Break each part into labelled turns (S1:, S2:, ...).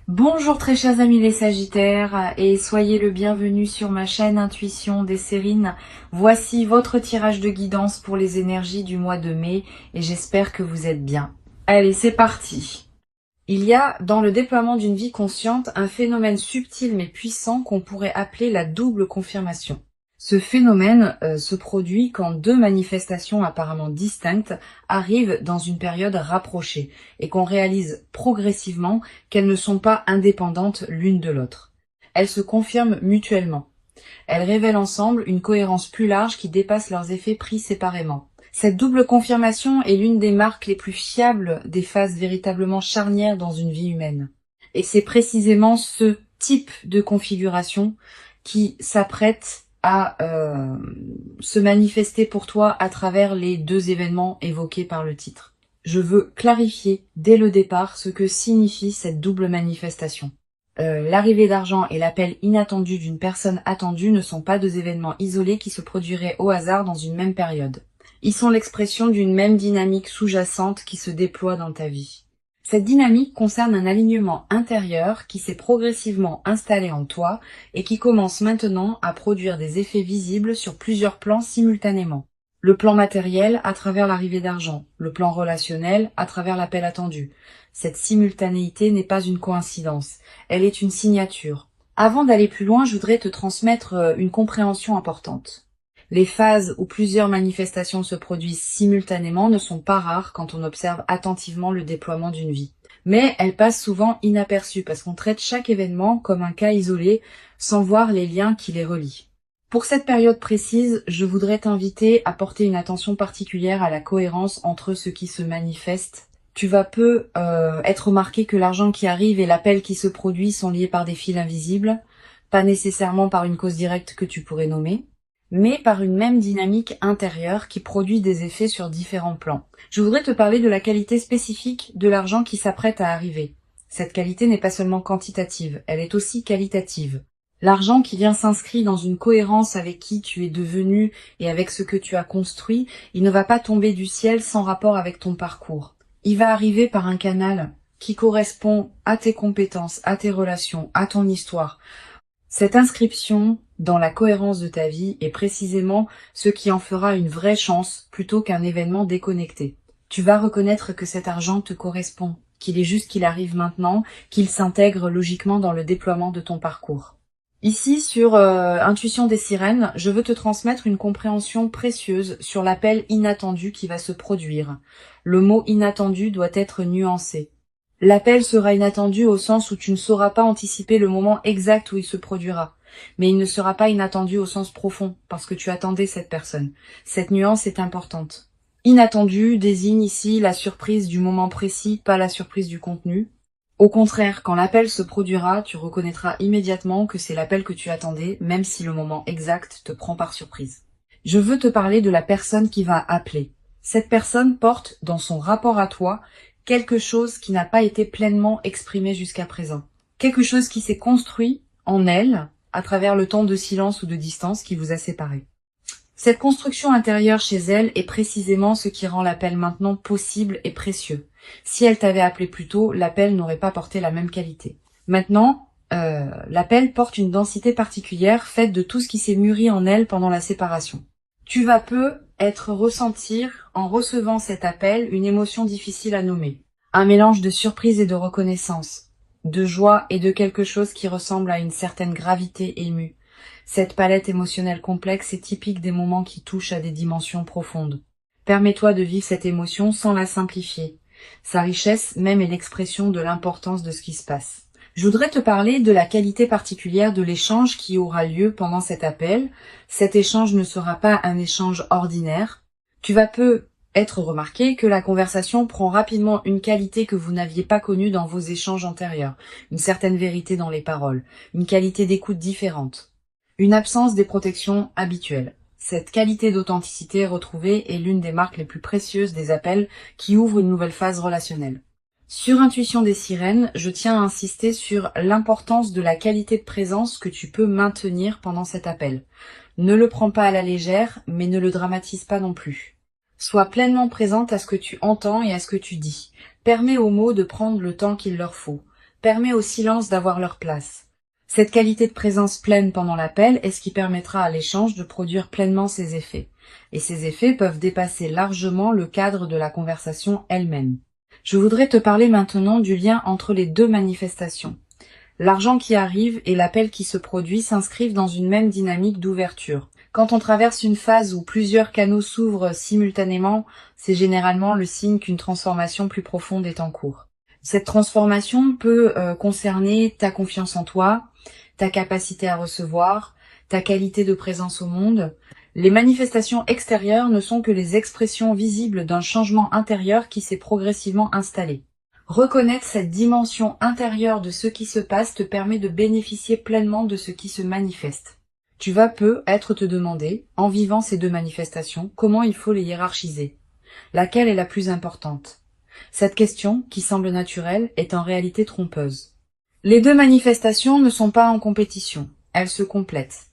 S1: Bonjour très chers amis les Sagittaires et soyez le bienvenu sur ma chaîne Intuition des Sérines. Voici votre tirage de guidance pour les énergies du mois de mai et j'espère que vous êtes bien. Allez, c'est parti. Il y a dans le déploiement d'une vie consciente un phénomène subtil mais puissant qu'on pourrait appeler la double confirmation. Ce phénomène se produit quand deux manifestations apparemment distinctes arrivent dans une période rapprochée et qu'on réalise progressivement qu'elles ne sont pas indépendantes l'une de l'autre. Elles se confirment mutuellement. Elles révèlent ensemble une cohérence plus large qui dépasse leurs effets pris séparément. Cette double confirmation est l'une des marques les plus fiables des phases véritablement charnières dans une vie humaine. Et c'est précisément ce type de configuration qui s'apprête à se manifester pour toi à travers les deux événements évoqués par le titre. Je veux clarifier dès le départ ce que signifie cette double manifestation. L'arrivée d'argent et l'appel inattendu d'une personne attendue ne sont pas deux événements isolés qui se produiraient au hasard dans une même période. Ils sont l'expression d'une même dynamique sous-jacente qui se déploie dans ta vie. Cette dynamique concerne un alignement intérieur qui s'est progressivement installé en toi et qui commence maintenant à produire des effets visibles sur plusieurs plans simultanément. Le plan matériel à travers l'arrivée d'argent, le plan relationnel à travers l'appel attendu. Cette simultanéité n'est pas une coïncidence, elle est une signature. Avant d'aller plus loin, je voudrais te transmettre une compréhension importante. Les phases où plusieurs manifestations se produisent simultanément ne sont pas rares quand on observe attentivement le déploiement d'une vie. Mais elles passent souvent inaperçues parce qu'on traite chaque événement comme un cas isolé sans voir les liens qui les relient. Pour cette période précise, je voudrais t'inviter à porter une attention particulière à la cohérence entre ce qui se manifeste. Tu vas peu être remarqué que l'argent qui arrive et l'appel qui se produit sont liés par des fils invisibles, pas nécessairement par une cause directe que tu pourrais nommer, mais par une même dynamique intérieure qui produit des effets sur différents plans. Je voudrais te parler de la qualité spécifique de l'argent qui s'apprête à arriver. Cette qualité n'est pas seulement quantitative, elle est aussi qualitative. L'argent qui vient s'inscrit dans une cohérence avec qui tu es devenu et avec ce que tu as construit, il ne va pas tomber du ciel sans rapport avec ton parcours. Il va arriver par un canal qui correspond à tes compétences, à tes relations, à ton histoire. Cette inscription dans la cohérence de ta vie est précisément ce qui en fera une vraie chance plutôt qu'un événement déconnecté. Tu vas reconnaître que cet argent te correspond, qu'il est juste qu'il arrive maintenant, qu'il s'intègre logiquement dans le déploiement de ton parcours. Ici, sur Intuition des Sirènes, je veux te transmettre une compréhension précieuse sur l'appel inattendu qui va se produire. Le mot inattendu doit être nuancé. L'appel sera inattendu au sens où tu ne sauras pas anticiper le moment exact où il se produira. Mais il ne sera pas inattendu au sens profond, parce que tu attendais cette personne. Cette nuance est importante. Inattendu désigne ici la surprise du moment précis, pas la surprise du contenu. Au contraire, quand l'appel se produira, tu reconnaîtras immédiatement que c'est l'appel que tu attendais, même si le moment exact te prend par surprise. Je veux te parler de la personne qui va appeler. Cette personne porte, dans son rapport à toi, quelque chose qui n'a pas été pleinement exprimé jusqu'à présent. Quelque chose qui s'est construit en elle, à travers le temps de silence ou de distance qui vous a séparés. Cette construction intérieure chez elle est précisément ce qui rend l'appel maintenant possible et précieux. Si elle t'avait appelé plus tôt, l'appel n'aurait pas porté la même qualité. Maintenant, l'appel porte une densité particulière faite de tout ce qui s'est mûri en elle pendant la séparation. Tu vas ressentir, en recevant cet appel, une émotion difficile à nommer. Un mélange de surprise et de reconnaissance, de joie et de quelque chose qui ressemble à une certaine gravité émue. Cette palette émotionnelle complexe est typique des moments qui touchent à des dimensions profondes. Permets-toi de vivre cette émotion sans la simplifier. Sa richesse même est l'expression de l'importance de ce qui se passe. Je voudrais te parler de la qualité particulière de l'échange qui aura lieu pendant cet appel. Cet échange ne sera pas un échange ordinaire. Tu vas peu être remarqué que la conversation prend rapidement une qualité que vous n'aviez pas connue dans vos échanges antérieurs. Une certaine vérité dans les paroles, une qualité d'écoute différente, une absence des protections habituelles. Cette qualité d'authenticité retrouvée est l'une des marques les plus précieuses des appels qui ouvrent une nouvelle phase relationnelle. Sur Intuition des Sirènes, je tiens à insister sur l'importance de la qualité de présence que tu peux maintenir pendant cet appel. Ne le prends pas à la légère, mais ne le dramatise pas non plus. Sois pleinement présente à ce que tu entends et à ce que tu dis. Permets aux mots de prendre le temps qu'il leur faut. permet au silence d'avoir leur place. Cette qualité de présence pleine pendant l'appel est ce qui permettra à l'échange de produire pleinement ses effets. Et ces effets peuvent dépasser largement le cadre de la conversation elle-même. Je voudrais te parler maintenant du lien entre les deux manifestations. L'argent qui arrive et l'appel qui se produit s'inscrivent dans une même dynamique d'ouverture. Quand on traverse une phase où plusieurs canaux s'ouvrent simultanément, c'est généralement le signe qu'une transformation plus profonde est en cours. Cette transformation peut concerner ta confiance en toi, ta capacité à recevoir, ta qualité de présence au monde. Les manifestations extérieures ne sont que les expressions visibles d'un changement intérieur qui s'est progressivement installé. Reconnaître cette dimension intérieure de ce qui se passe te permet de bénéficier pleinement de ce qui se manifeste. Tu vas peut-être te demander, en vivant ces deux manifestations, comment il faut les hiérarchiser. Laquelle est la plus importante? Cette question, qui semble naturelle, est en réalité trompeuse. Les deux manifestations ne sont pas en compétition, elles se complètent.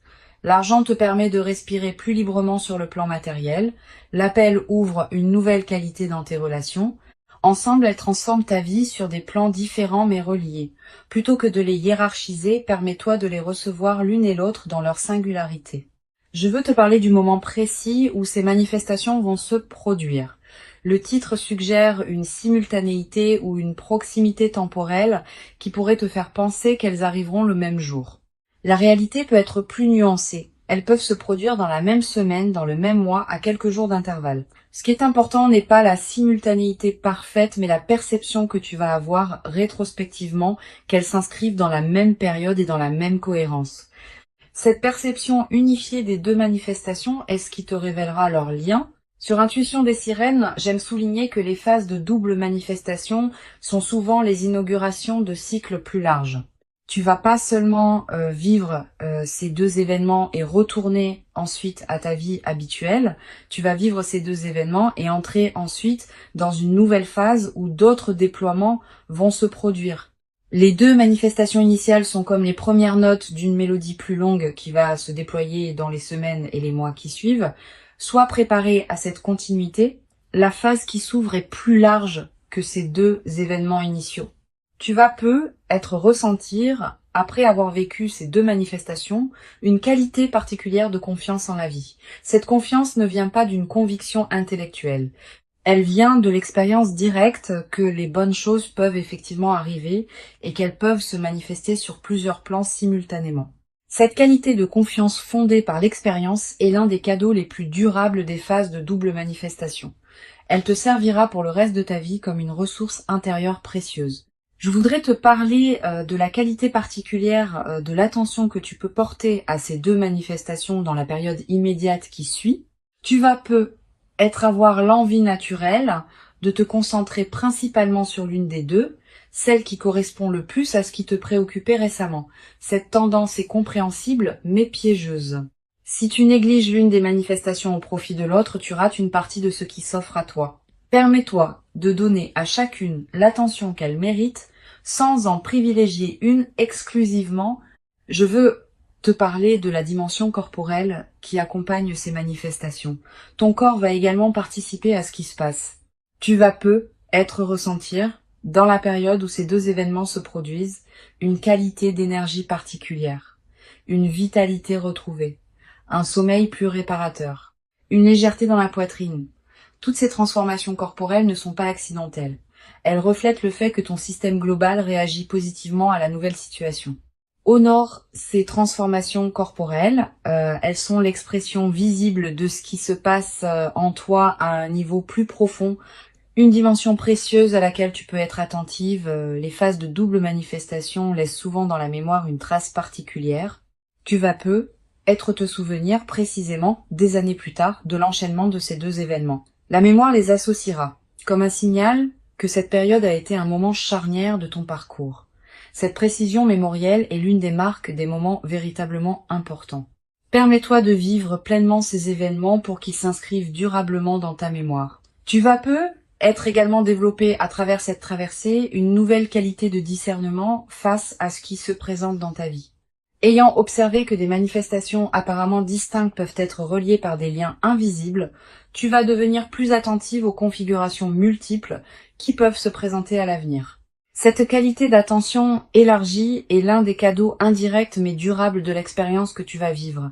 S1: L'argent te permet de respirer plus librement sur le plan matériel, l'appel ouvre une nouvelle qualité dans tes relations. Ensemble, elles transforment ta vie sur des plans différents mais reliés. Plutôt que de les hiérarchiser, permets-toi de les recevoir l'une et l'autre dans leur singularité. Je veux te parler du moment précis où ces manifestations vont se produire. Le titre suggère une simultanéité ou une proximité temporelle qui pourrait te faire penser qu'elles arriveront le même jour. La réalité peut être plus nuancée. Elles peuvent se produire dans la même semaine, dans le même mois, à quelques jours d'intervalle. Ce qui est important n'est pas la simultanéité parfaite, mais la perception que tu vas avoir rétrospectivement qu'elles s'inscrivent dans la même période et dans la même cohérence. Cette perception unifiée des deux manifestations est ce qui te révélera leur lien. Sur Intuition des sirènes, j'aime souligner que les phases de double manifestation sont souvent les inaugurations de cycles plus larges. Tu vas pas seulement vivre ces deux événements et retourner ensuite à ta vie habituelle, tu vas vivre ces deux événements et entrer ensuite dans une nouvelle phase où d'autres déploiements vont se produire. Les deux manifestations initiales sont comme les premières notes d'une mélodie plus longue qui va se déployer dans les semaines et les mois qui suivent. Sois préparé à cette continuité, la phase qui s'ouvre est plus large que ces deux événements initiaux. Tu vas peut-être ressentir, après avoir vécu ces deux manifestations, une qualité particulière de confiance en la vie. Cette confiance ne vient pas d'une conviction intellectuelle. Elle vient de l'expérience directe que les bonnes choses peuvent effectivement arriver et qu'elles peuvent se manifester sur plusieurs plans simultanément. Cette qualité de confiance fondée par l'expérience est l'un des cadeaux les plus durables des phases de double manifestation. Elle te servira pour le reste de ta vie comme une ressource intérieure précieuse. Je voudrais te parler de la qualité particulière de l'attention que tu peux porter à ces deux manifestations dans la période immédiate qui suit. Tu vas peut-être avoir l'envie naturelle de te concentrer principalement sur l'une des deux, celle qui correspond le plus à ce qui te préoccupait récemment. Cette tendance est compréhensible mais piégeuse. Si tu négliges l'une des manifestations au profit de l'autre, tu rates une partie de ce qui s'offre à toi. Permets-toi de donner à chacune l'attention qu'elle mérite sans en privilégier une exclusivement. Je veux te parler de la dimension corporelle qui accompagne ces manifestations. Ton corps va également participer à ce qui se passe. Tu vas peut-être ressentir, dans la période où ces deux événements se produisent, une qualité d'énergie particulière, une vitalité retrouvée, un sommeil plus réparateur, une légèreté dans la poitrine. Toutes ces transformations corporelles ne sont pas accidentelles. Elles reflètent le fait que ton système global réagit positivement à la nouvelle situation. Honore ces transformations corporelles, elles sont l'expression visible de ce qui se passe en toi à un niveau plus profond, une dimension précieuse à laquelle tu peux être attentive. Les phases de double manifestation laissent souvent dans la mémoire une trace particulière. Tu vas peut-être te souvenir précisément, des années plus tard, de l'enchaînement de ces deux événements. La mémoire les associera, comme un signal que cette période a été un moment charnière de ton parcours. Cette précision mémorielle est l'une des marques des moments véritablement importants. Permets-toi de vivre pleinement ces événements pour qu'ils s'inscrivent durablement dans ta mémoire. Tu vas être également développé à travers cette traversée une nouvelle qualité de discernement face à ce qui se présente dans ta vie. Ayant observé que des manifestations apparemment distinctes peuvent être reliées par des liens invisibles, tu vas devenir plus attentive aux configurations multiples qui peuvent se présenter à l'avenir. Cette qualité d'attention élargie est l'un des cadeaux indirects mais durables de l'expérience que tu vas vivre.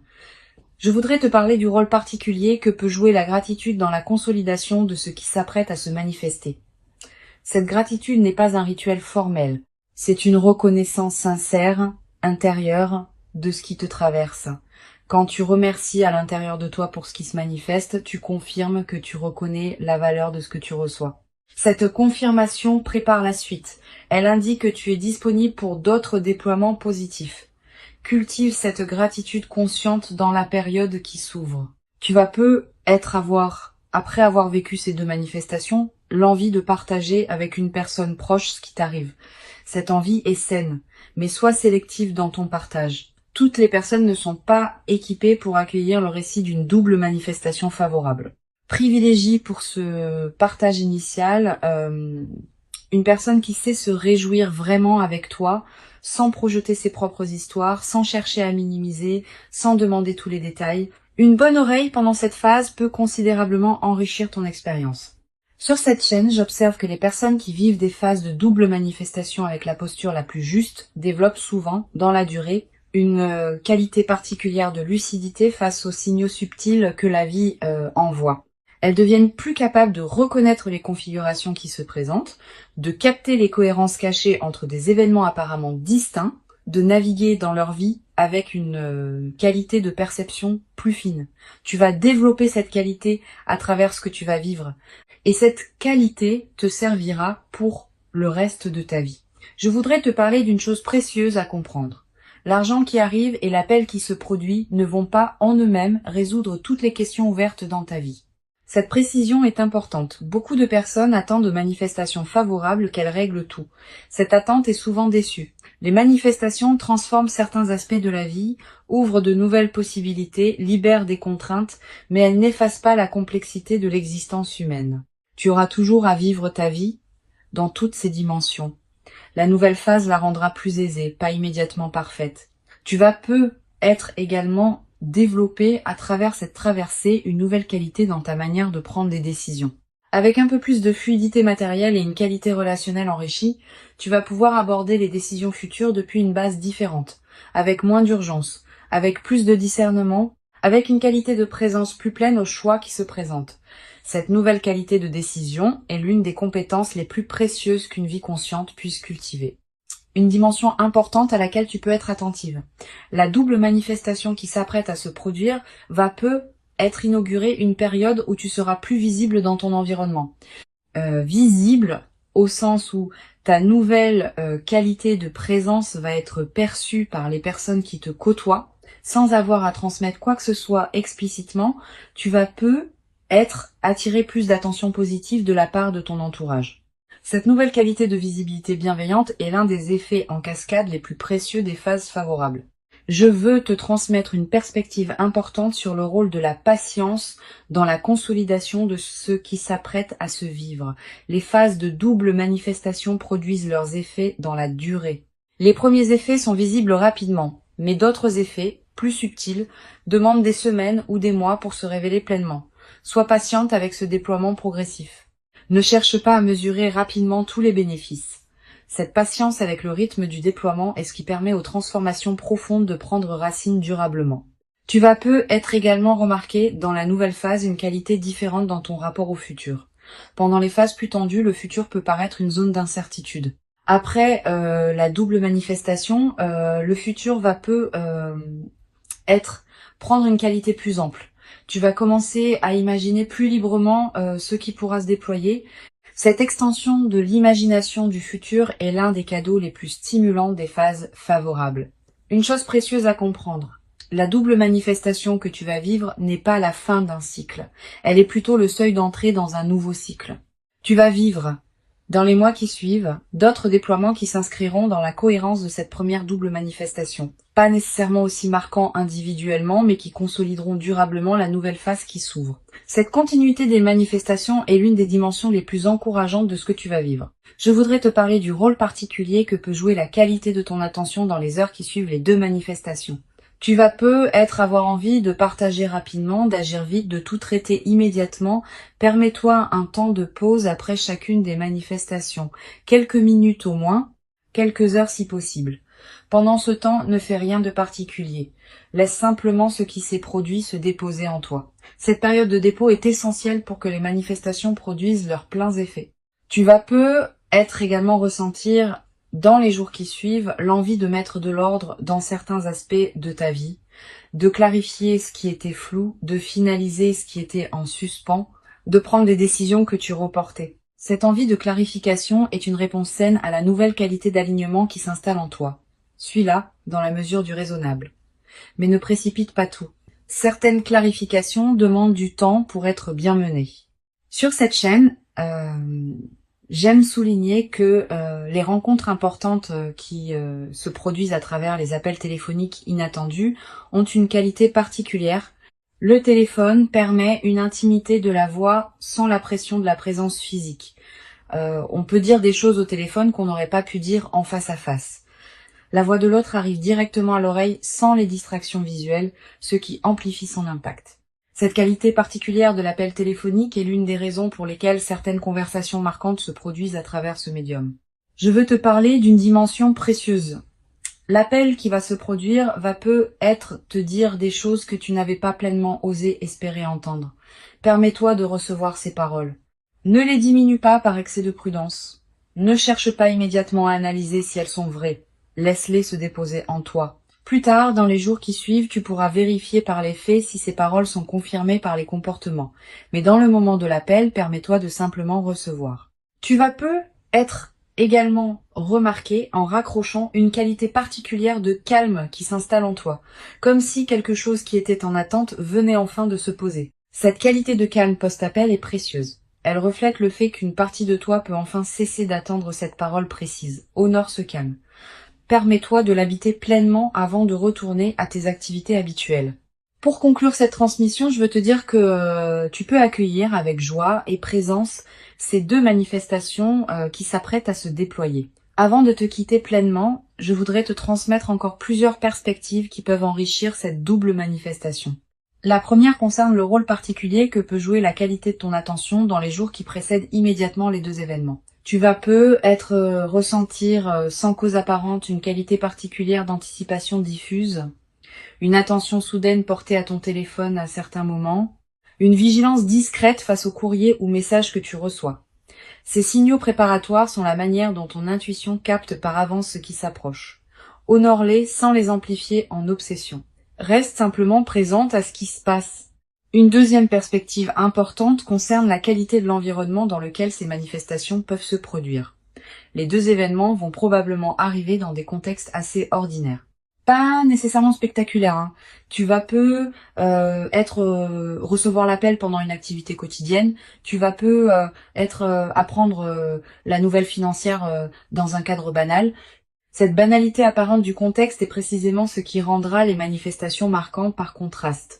S1: Je voudrais te parler du rôle particulier que peut jouer la gratitude dans la consolidation de ce qui s'apprête à se manifester. Cette gratitude n'est pas un rituel formel, c'est une reconnaissance sincère, intérieure, de ce qui te traverse. Quand tu remercies à l'intérieur de toi pour ce qui se manifeste, tu confirmes que tu reconnais la valeur de ce que tu reçois. Cette confirmation prépare la suite. Elle indique que tu es disponible pour d'autres déploiements positifs. Cultive cette gratitude consciente dans la période qui s'ouvre. Tu vas après avoir vécu ces deux manifestations, l'envie de partager avec une personne proche ce qui t'arrive. Cette envie est saine, mais sois sélective dans ton partage. Toutes les personnes ne sont pas équipées pour accueillir le récit d'une double manifestation favorable. Privilégie pour ce partage initial une personne qui sait se réjouir vraiment avec toi, sans projeter ses propres histoires, sans chercher à minimiser, sans demander tous les détails. Une bonne oreille pendant cette phase peut considérablement enrichir ton expérience. Sur cette chaîne, j'observe que les personnes qui vivent des phases de double manifestation avec la posture la plus juste développent souvent, dans la durée, une qualité particulière de lucidité face aux signaux subtils que la vie envoie. Elles deviennent plus capables de reconnaître les configurations qui se présentent, de capter les cohérences cachées entre des événements apparemment distincts, de naviguer dans leur vie avec une qualité de perception plus fine. Tu vas développer cette qualité à travers ce que tu vas vivre. Et cette qualité te servira pour le reste de ta vie. Je voudrais te parler d'une chose précieuse à comprendre. L'argent qui arrive et l'appel qui se produit ne vont pas en eux-mêmes résoudre toutes les questions ouvertes dans ta vie. Cette précision est importante. Beaucoup de personnes attendent de manifestations favorables qu'elles règlent tout. Cette attente est souvent déçue. Les manifestations transforment certains aspects de la vie, ouvrent de nouvelles possibilités, libèrent des contraintes, mais elles n'effacent pas la complexité de l'existence humaine. Tu auras toujours à vivre ta vie dans toutes ses dimensions. La nouvelle phase la rendra plus aisée, pas immédiatement parfaite. Tu vas être également développer à travers cette traversée une nouvelle qualité dans ta manière de prendre des décisions. Avec un peu plus de fluidité matérielle et une qualité relationnelle enrichie, tu vas pouvoir aborder les décisions futures depuis une base différente, avec moins d'urgence, avec plus de discernement, avec une qualité de présence plus pleine aux choix qui se présentent. Cette nouvelle qualité de décision est l'une des compétences les plus précieuses qu'une vie consciente puisse cultiver. Une dimension importante à laquelle tu peux être attentive. La double manifestation qui s'apprête à se produire va être inaugurée une période où tu seras plus visible dans ton environnement. Visible au sens où ta nouvelle qualité de présence va être perçue par les personnes qui te côtoient, sans avoir à transmettre quoi que ce soit explicitement, tu vas être attiré plus d'attention positive de la part de ton entourage. Cette nouvelle qualité de visibilité bienveillante est l'un des effets en cascade les plus précieux des phases favorables. Je veux te transmettre une perspective importante sur le rôle de la patience dans la consolidation de ce qui s'apprête à se vivre. Les phases de double manifestation produisent leurs effets dans la durée. Les premiers effets sont visibles rapidement, mais d'autres effets, plus subtils, demandent des semaines ou des mois pour se révéler pleinement. Sois patiente avec ce déploiement progressif. Ne cherche pas à mesurer rapidement tous les bénéfices. Cette patience avec le rythme du déploiement est ce qui permet aux transformations profondes de prendre racine durablement. Tu vas être également remarqué dans la nouvelle phase une qualité différente dans ton rapport au futur. Pendant les phases plus tendues, le futur peut paraître une zone d'incertitude. Après la double manifestation, le futur va prendre une qualité plus ample. Tu vas commencer à imaginer plus librement ce qui pourra se déployer. Cette extension de l'imagination du futur est l'un des cadeaux les plus stimulants des phases favorables. Une chose précieuse à comprendre, la double manifestation que tu vas vivre n'est pas la fin d'un cycle. Elle est plutôt le seuil d'entrée dans un nouveau cycle. Tu vas vivre, dans les mois qui suivent, d'autres déploiements qui s'inscriront dans la cohérence de cette première double manifestation. Pas nécessairement aussi marquants individuellement, mais qui consolideront durablement la nouvelle phase qui s'ouvre. Cette continuité des manifestations est l'une des dimensions les plus encourageantes de ce que tu vas vivre. Je voudrais te parler du rôle particulier que peut jouer la qualité de ton attention dans les heures qui suivent les deux manifestations. Tu vas peut-être avoir envie de partager rapidement, d'agir vite, de tout traiter immédiatement. Permets-toi un temps de pause après chacune des manifestations. Quelques minutes au moins, quelques heures si possible. Pendant ce temps, ne fais rien de particulier. Laisse simplement ce qui s'est produit se déposer en toi. Cette période de dépôt est essentielle pour que les manifestations produisent leurs pleins effets. Tu vas peut-être également ressentir dans les jours qui suivent, l'envie de mettre de l'ordre dans certains aspects de ta vie, de clarifier ce qui était flou, de finaliser ce qui était en suspens, de prendre des décisions que tu reportais. Cette envie de clarification est une réponse saine à la nouvelle qualité d'alignement qui s'installe en toi. Suis-la dans la mesure du raisonnable. Mais ne précipite pas tout. Certaines clarifications demandent du temps pour être bien menées. Sur cette chaîne, j'aime souligner que les rencontres importantes qui se produisent à travers les appels téléphoniques inattendus ont une qualité particulière. Le téléphone permet une intimité de la voix sans la pression de la présence physique. On peut dire des choses au téléphone qu'on n'aurait pas pu dire en face à face. La voix de l'autre arrive directement à l'oreille sans les distractions visuelles, ce qui amplifie son impact. Cette qualité particulière de l'appel téléphonique est l'une des raisons pour lesquelles certaines conversations marquantes se produisent à travers ce médium. Je veux te parler d'une dimension précieuse. L'appel qui va se produire va peut-être te dire des choses que tu n'avais pas pleinement osé espérer entendre. Permets-toi de recevoir ces paroles. Ne les diminue pas par excès de prudence. Ne cherche pas immédiatement à analyser si elles sont vraies. Laisse-les se déposer en toi. Plus tard, dans les jours qui suivent, tu pourras vérifier par les faits si ces paroles sont confirmées par les comportements. Mais dans le moment de l'appel, permets-toi de simplement recevoir. Tu vas être également remarqué en raccrochant une qualité particulière de calme qui s'installe en toi, comme si quelque chose qui était en attente venait enfin de se poser. Cette qualité de calme post-appel est précieuse. Elle reflète le fait qu'une partie de toi peut enfin cesser d'attendre cette parole précise. Honore ce calme. Permets-toi de l'habiter pleinement avant de retourner à tes activités habituelles. Pour conclure cette transmission, je veux te dire que tu peux accueillir avec joie et présence ces deux manifestations qui s'apprêtent à se déployer. Avant de te quitter pleinement, je voudrais te transmettre encore plusieurs perspectives qui peuvent enrichir cette double manifestation. La première concerne le rôle particulier que peut jouer la qualité de ton attention dans les jours qui précèdent immédiatement les deux événements. Tu vas ressentir sans cause apparente une qualité particulière d'anticipation diffuse, une attention soudaine portée à ton téléphone à certains moments, une vigilance discrète face aux courriers ou messages que tu reçois. Ces signaux préparatoires sont la manière dont ton intuition capte par avance ce qui s'approche. Honore-les sans les amplifier en obsession. Reste simplement présente à ce qui se passe. Une deuxième perspective importante concerne la qualité de l'environnement dans lequel ces manifestations peuvent se produire. Les deux événements vont probablement arriver dans des contextes assez ordinaires. Pas nécessairement spectaculaires, hein. Tu vas recevoir l'appel pendant une activité quotidienne, tu vas apprendre la nouvelle financière dans un cadre banal. Cette banalité apparente du contexte est précisément ce qui rendra les manifestations marquantes par contraste.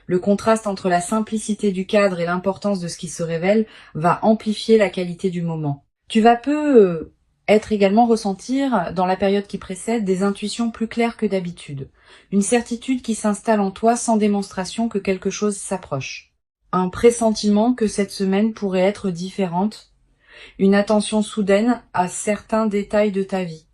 S1: Le contraste entre la simplicité du cadre et l'importance de ce qui se révèle va amplifier la qualité du moment. Tu vas être également ressentir, dans la période qui précède, des intuitions plus claires que d'habitude. Une certitude qui s'installe en toi sans démonstration que quelque chose s'approche. Un pressentiment que cette semaine pourrait être différente. Une attention soudaine à certains détails de ta vie.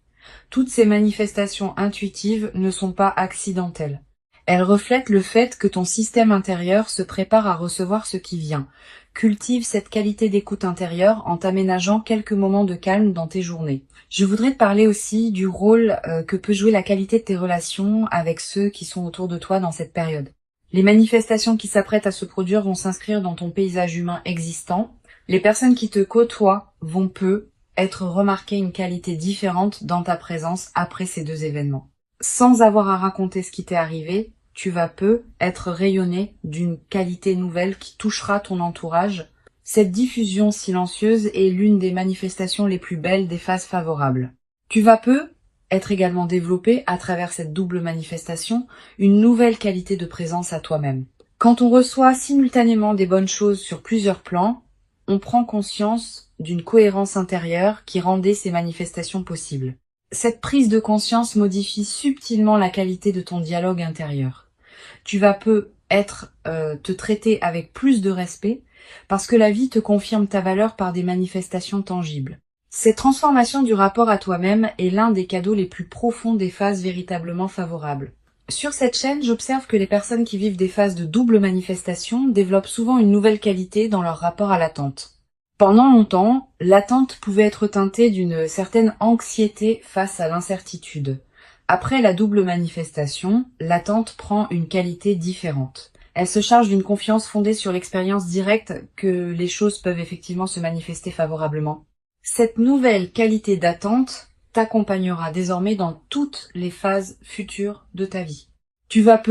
S1: Toutes ces manifestations intuitives ne sont pas accidentelles. Elles reflètent le fait que ton système intérieur se prépare à recevoir ce qui vient. Cultive cette qualité d'écoute intérieure en t'aménageant quelques moments de calme dans tes journées. Je voudrais te parler aussi du rôle que peut jouer la qualité de tes relations avec ceux qui sont autour de toi dans cette période. Les manifestations qui s'apprêtent à se produire vont s'inscrire dans ton paysage humain existant. Les personnes qui te côtoient vont être remarquées une qualité différente dans ta présence après ces deux événements. Sans avoir à raconter ce qui t'est arrivé, tu vas être rayonné d'une qualité nouvelle qui touchera ton entourage. Cette diffusion silencieuse est l'une des manifestations les plus belles des phases favorables. Tu vas être également développé, à travers cette double manifestation, une nouvelle qualité de présence à toi-même. Quand on reçoit simultanément des bonnes choses sur plusieurs plans, on prend conscience d'une cohérence intérieure qui rendait ces manifestations possibles. Cette prise de conscience modifie subtilement la qualité de ton dialogue intérieur. Tu vas te traiter avec plus de respect parce que la vie te confirme ta valeur par des manifestations tangibles. Cette transformation du rapport à toi-même est l'un des cadeaux les plus profonds des phases véritablement favorables. Sur cette chaîne, j'observe que les personnes qui vivent des phases de double manifestation développent souvent une nouvelle qualité dans leur rapport à l'attente. Pendant longtemps, l'attente pouvait être teintée d'une certaine anxiété face à l'incertitude. Après la double manifestation, l'attente prend une qualité différente. Elle se charge d'une confiance fondée sur l'expérience directe que les choses peuvent effectivement se manifester favorablement. Cette nouvelle qualité d'attente t'accompagnera désormais dans toutes les phases futures de ta vie. Tu vas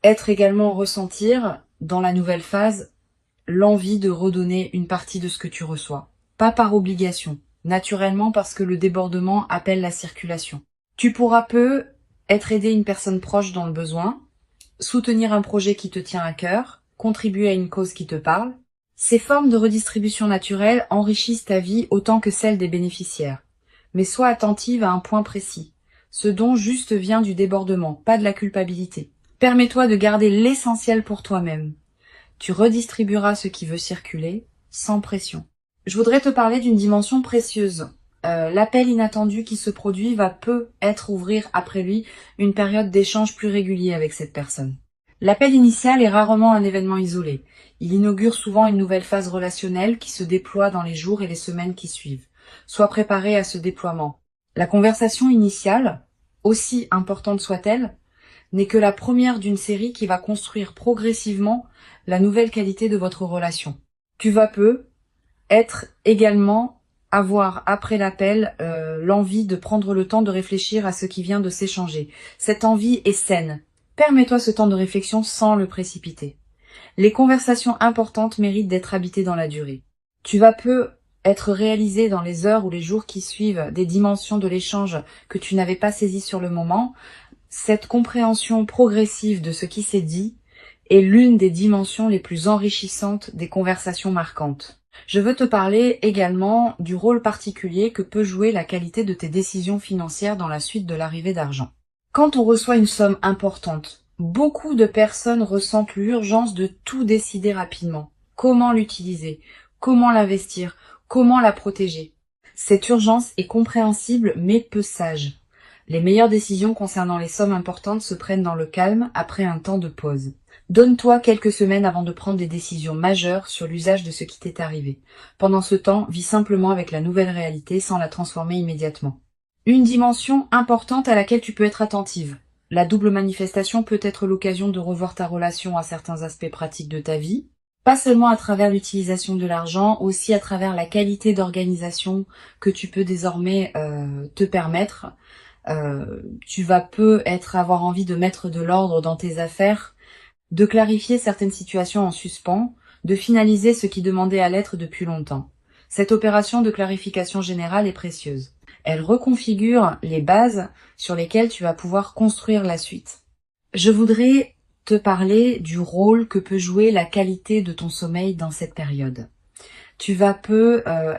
S1: être également ressentir dans la nouvelle phase l'envie de redonner une partie de ce que tu reçois. Pas par obligation, naturellement parce que le débordement appelle la circulation. Tu pourras aider une personne proche dans le besoin, soutenir un projet qui te tient à cœur, contribuer à une cause qui te parle. Ces formes de redistribution naturelle enrichissent ta vie autant que celle des bénéficiaires. Mais sois attentive à un point précis. Ce don juste vient du débordement, pas de la culpabilité. Permets-toi de garder l'essentiel pour toi-même. Tu redistribueras ce qui veut circuler, sans pression. Je voudrais te parler d'une dimension précieuse. L'appel inattendu qui se produit va ouvrir après lui une période d'échange plus régulier avec cette personne. L'appel initial est rarement un événement isolé. Il inaugure souvent une nouvelle phase relationnelle qui se déploie dans les jours et les semaines qui suivent. Sois préparé à ce déploiement. La conversation initiale, aussi importante soit-elle, n'est que la première d'une série qui va construire progressivement la nouvelle qualité de votre relation. Tu vas avoir après l'appel l'envie de prendre le temps de réfléchir à ce qui vient de s'échanger. Cette envie est saine. Permets-toi ce temps de réflexion sans le précipiter. Les conversations importantes méritent d'être habitées dans la durée. Tu vas être réalisé dans les heures ou les jours qui suivent des dimensions de l'échange que tu n'avais pas saisies sur le moment. Cette compréhension progressive de ce qui s'est dit est l'une des dimensions les plus enrichissantes des conversations marquantes. Je veux te parler également du rôle particulier que peut jouer la qualité de tes décisions financières dans la suite de l'arrivée d'argent. Quand on reçoit une somme importante, beaucoup de personnes ressentent l'urgence de tout décider rapidement. Comment l'utiliser? Comment l'investir? Comment la protéger? Cette urgence est compréhensible mais peu sage. Les meilleures décisions concernant les sommes importantes se prennent dans le calme après un temps de pause. Donne-toi quelques semaines avant de prendre des décisions majeures sur l'usage de ce qui t'est arrivé. Pendant ce temps, vis simplement avec la nouvelle réalité sans la transformer immédiatement. Une dimension importante à laquelle tu peux être attentive. La double manifestation peut être l'occasion de revoir ta relation à certains aspects pratiques de ta vie, pas seulement à travers l'utilisation de l'argent, aussi à travers la qualité d'organisation que tu peux désormais te permettre. Tu vas avoir envie de mettre de l'ordre dans tes affaires, de clarifier certaines situations en suspens, de finaliser ce qui demandait à l'être depuis longtemps. Cette opération de clarification générale est précieuse. Elle reconfigure les bases sur lesquelles tu vas pouvoir construire la suite. Je voudrais te parler du rôle que peut jouer la qualité de ton sommeil dans cette période. Tu vas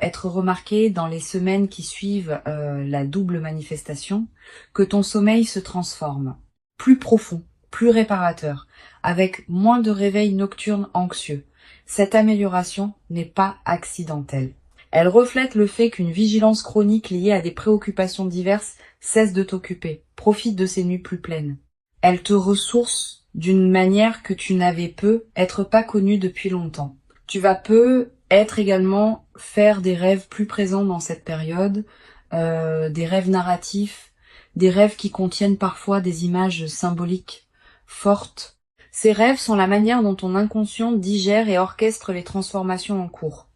S1: être remarqué dans les semaines qui suivent la double manifestation que ton sommeil se transforme, plus profond, plus réparateur, avec moins de réveils nocturnes anxieux. Cette amélioration n'est pas accidentelle. Elle reflète le fait qu'une vigilance chronique liée à des préoccupations diverses cesse de t'occuper, profite de ces nuits plus pleines. Elle te ressource d'une manière que tu n'avais être pas connue depuis longtemps. Tu vas être également faire des rêves plus présents dans cette période, des rêves narratifs, des rêves qui contiennent parfois des images symboliques fortes. Ces rêves sont la manière dont ton inconscient digère et orchestre les transformations en cours.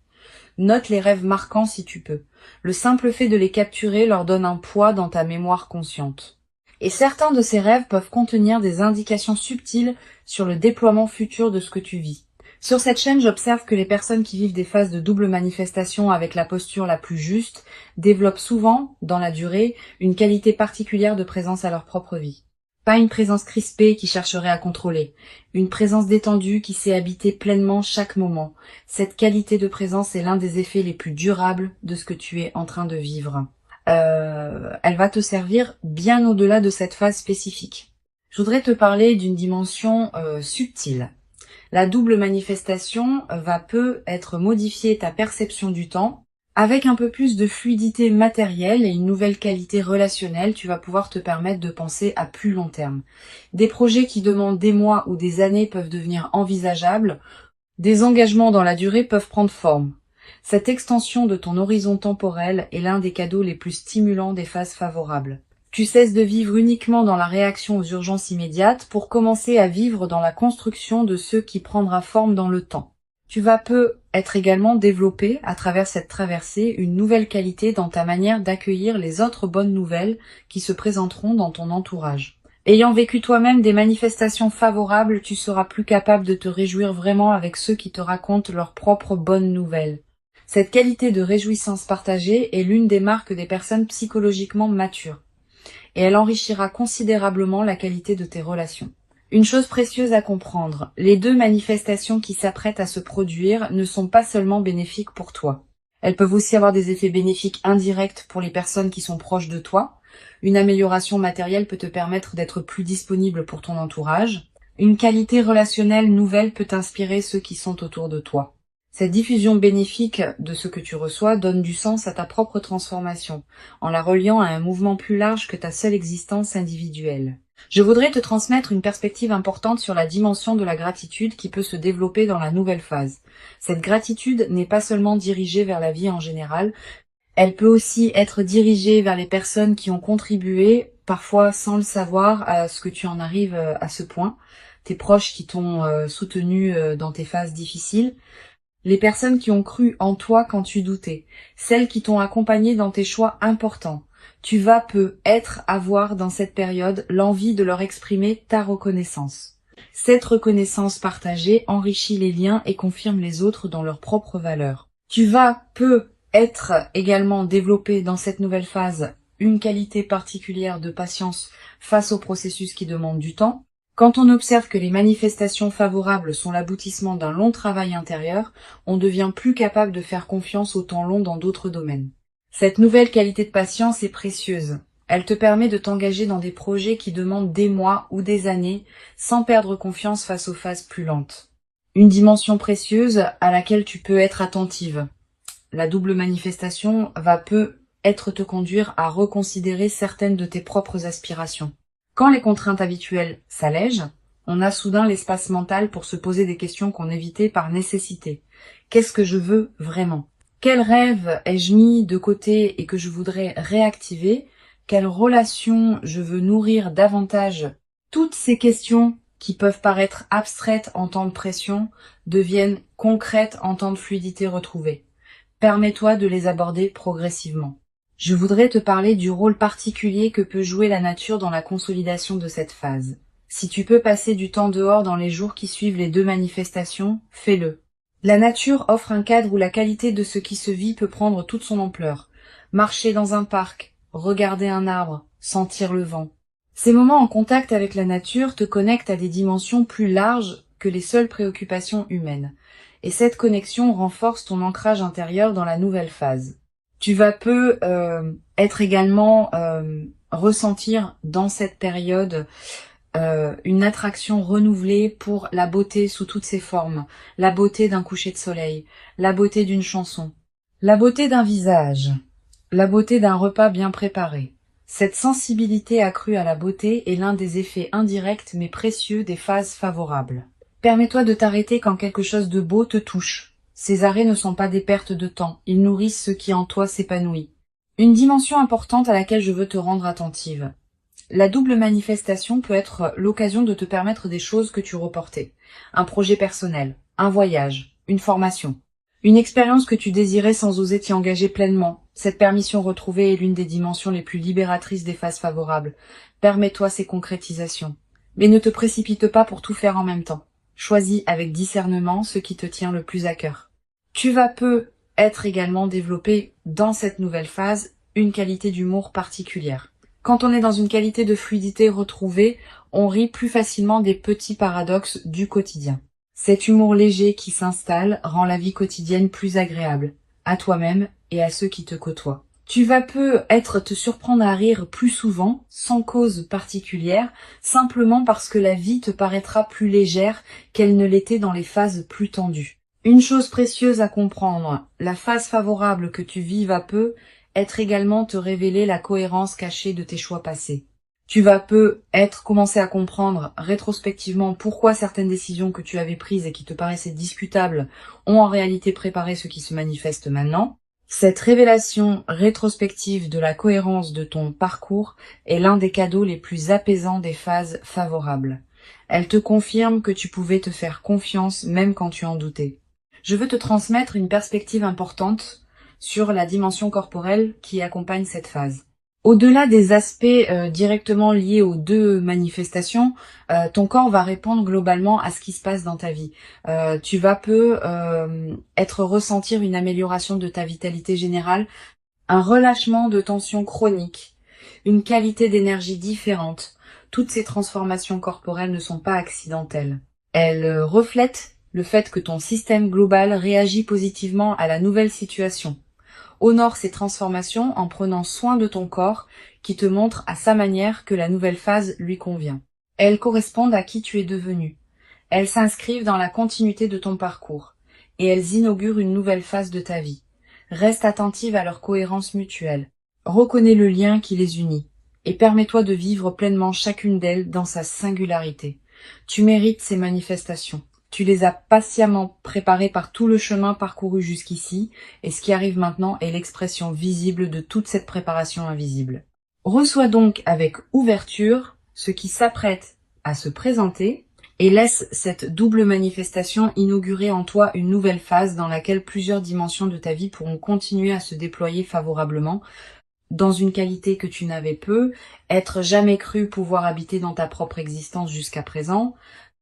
S1: Note les rêves marquants si tu peux. Le simple fait de les capturer leur donne un poids dans ta mémoire consciente. Et certains de ces rêves peuvent contenir des indications subtiles sur le déploiement futur de ce que tu vis. Sur cette chaîne, j'observe que les personnes qui vivent des phases de double manifestation avec la posture la plus juste développent souvent, dans la durée, une qualité particulière de présence à leur propre vie. Pas une présence crispée qui chercherait à contrôler, une présence détendue qui sait habiter pleinement chaque moment. Cette qualité de présence est l'un des effets les plus durables de ce que tu es en train de vivre. elle va te servir bien au-delà de cette phase spécifique. Je voudrais te parler d'une dimension subtile. La double manifestation va peut-être modifier ta perception du temps. Avec un peu plus de fluidité matérielle et une nouvelle qualité relationnelle, tu vas pouvoir te permettre de penser à plus long terme. Des projets qui demandent des mois ou des années peuvent devenir envisageables. Des engagements dans la durée peuvent prendre forme. Cette extension de ton horizon temporel est l'un des cadeaux les plus stimulants des phases favorables. Tu cesses de vivre uniquement dans la réaction aux urgences immédiates pour commencer à vivre dans la construction de ce qui prendra forme dans le temps. Tu vas être également développé à travers cette traversée une nouvelle qualité dans ta manière d'accueillir les autres bonnes nouvelles qui se présenteront dans ton entourage. Ayant vécu toi-même des manifestations favorables, tu seras plus capable de te réjouir vraiment avec ceux qui te racontent leurs propres bonnes nouvelles. Cette qualité de réjouissance partagée est l'une des marques des personnes psychologiquement matures, et elle enrichira considérablement la qualité de tes relations. Une chose précieuse à comprendre, les deux manifestations qui s'apprêtent à se produire ne sont pas seulement bénéfiques pour toi. Elles peuvent aussi avoir des effets bénéfiques indirects pour les personnes qui sont proches de toi. Une amélioration matérielle peut te permettre d'être plus disponible pour ton entourage. Une qualité relationnelle nouvelle peut inspirer ceux qui sont autour de toi. Cette diffusion bénéfique de ce que tu reçois donne du sens à ta propre transformation, en la reliant à un mouvement plus large que ta seule existence individuelle. Je voudrais te transmettre une perspective importante sur la dimension de la gratitude qui peut se développer dans la nouvelle phase. Cette gratitude n'est pas seulement dirigée vers la vie en général, elle peut aussi être dirigée vers les personnes qui ont contribué, parfois sans le savoir, à ce que tu en arrives à ce point, tes proches qui t'ont soutenu dans tes phases difficiles, les personnes qui ont cru en toi quand tu doutais, celles qui t'ont accompagné dans tes choix importants. Tu vas avoir dans cette période l'envie de leur exprimer ta reconnaissance. Cette reconnaissance partagée enrichit les liens et confirme les autres dans leurs propres valeurs. Tu vas être également développé dans cette nouvelle phase une qualité particulière de patience face au processus qui demande du temps. Quand on observe que les manifestations favorables sont l'aboutissement d'un long travail intérieur, on devient plus capable de faire confiance au temps long dans d'autres domaines. Cette nouvelle qualité de patience est précieuse. Elle te permet de t'engager dans des projets qui demandent des mois ou des années sans perdre confiance face aux phases plus lentes. Une dimension précieuse à laquelle tu peux être attentive. La double manifestation va peut-être te conduire à reconsidérer certaines de tes propres aspirations. Quand les contraintes habituelles s'allègent, on a soudain l'espace mental pour se poser des questions qu'on évitait par nécessité. Qu'est-ce que je veux vraiment ? Quel rêve ai-je mis de côté et que je voudrais réactiver ? Quelle relation je veux nourrir davantage ? Toutes ces questions qui peuvent paraître abstraites en temps de pression deviennent concrètes en temps de fluidité retrouvée. Permets-toi de les aborder progressivement. Je voudrais te parler du rôle particulier que peut jouer la nature dans la consolidation de cette phase. Si tu peux passer du temps dehors dans les jours qui suivent les deux manifestations, fais-le. La nature offre un cadre où la qualité de ce qui se vit peut prendre toute son ampleur. Marcher dans un parc, regarder un arbre, sentir le vent. Ces moments en contact avec la nature te connectent à des dimensions plus larges que les seules préoccupations humaines. Et cette connexion renforce ton ancrage intérieur dans la nouvelle phase. Tu vas être également ressentir dans cette période une attraction renouvelée pour la beauté sous toutes ses formes, la beauté d'un coucher de soleil, la beauté d'une chanson, la beauté d'un visage, la beauté d'un repas bien préparé. Cette sensibilité accrue à la beauté est l'un des effets indirects mais précieux des phases favorables. Permets-toi de t'arrêter quand quelque chose de beau te touche. Ces arrêts ne sont pas des pertes de temps, ils nourrissent ce qui en toi s'épanouit. Une dimension importante à laquelle je veux te rendre attentive. La double manifestation peut être l'occasion de te permettre des choses que tu reportais. Un projet personnel, un voyage, une formation. Une expérience que tu désirais sans oser t'y engager pleinement. Cette permission retrouvée est l'une des dimensions les plus libératrices des phases favorables. Permets-toi ces concrétisations. Mais ne te précipite pas pour tout faire en même temps. Choisis avec discernement ce qui te tient le plus à cœur. Tu vas être également développé dans cette nouvelle phase une qualité d'humour particulière. Quand on est dans une qualité de fluidité retrouvée, on rit plus facilement des petits paradoxes du quotidien. Cet humour léger qui s'installe rend la vie quotidienne plus agréable, à toi-même et à ceux qui te côtoient. Tu vas peut-être te surprendre à rire plus souvent, sans cause particulière, simplement parce que la vie te paraîtra plus légère qu'elle ne l'était dans les phases plus tendues. Une chose précieuse à comprendre, la phase favorable que tu vis va être également te révéler la cohérence cachée de tes choix passés. Tu vas peut-être commencer à comprendre rétrospectivement pourquoi certaines décisions que tu avais prises et qui te paraissaient discutables ont en réalité préparé ce qui se manifeste maintenant. Cette révélation rétrospective de la cohérence de ton parcours est l'un des cadeaux les plus apaisants des phases favorables. Elle te confirme que tu pouvais te faire confiance même quand tu en doutais. Je veux te transmettre une perspective importante sur la dimension corporelle qui accompagne cette phase. Au-delà des aspects directement liés aux deux manifestations, ton corps va répondre globalement à ce qui se passe dans ta vie. Tu vas ressentir une amélioration de ta vitalité générale, un relâchement de tension chronique, une qualité d'énergie différente. Toutes ces transformations corporelles ne sont pas accidentelles. Elles reflètent le fait que ton système global réagit positivement à la nouvelle situation. Honore ces transformations en prenant soin de ton corps qui te montre à sa manière que la nouvelle phase lui convient. Elles correspondent à qui tu es devenu. Elles s'inscrivent dans la continuité de ton parcours et elles inaugurent une nouvelle phase de ta vie. Reste attentive à leur cohérence mutuelle. Reconnais le lien qui les unit et permets-toi de vivre pleinement chacune d'elles dans sa singularité. Tu mérites ces manifestations. Tu les as patiemment préparées par tout le chemin parcouru jusqu'ici, et ce qui arrive maintenant est l'expression visible de toute cette préparation invisible. Reçois donc avec ouverture ce qui s'apprête à se présenter, et laisse cette double manifestation inaugurer en toi une nouvelle phase dans laquelle plusieurs dimensions de ta vie pourront continuer à se déployer favorablement, dans une qualité que tu n'avais être jamais cru pouvoir habiter dans ta propre existence jusqu'à présent,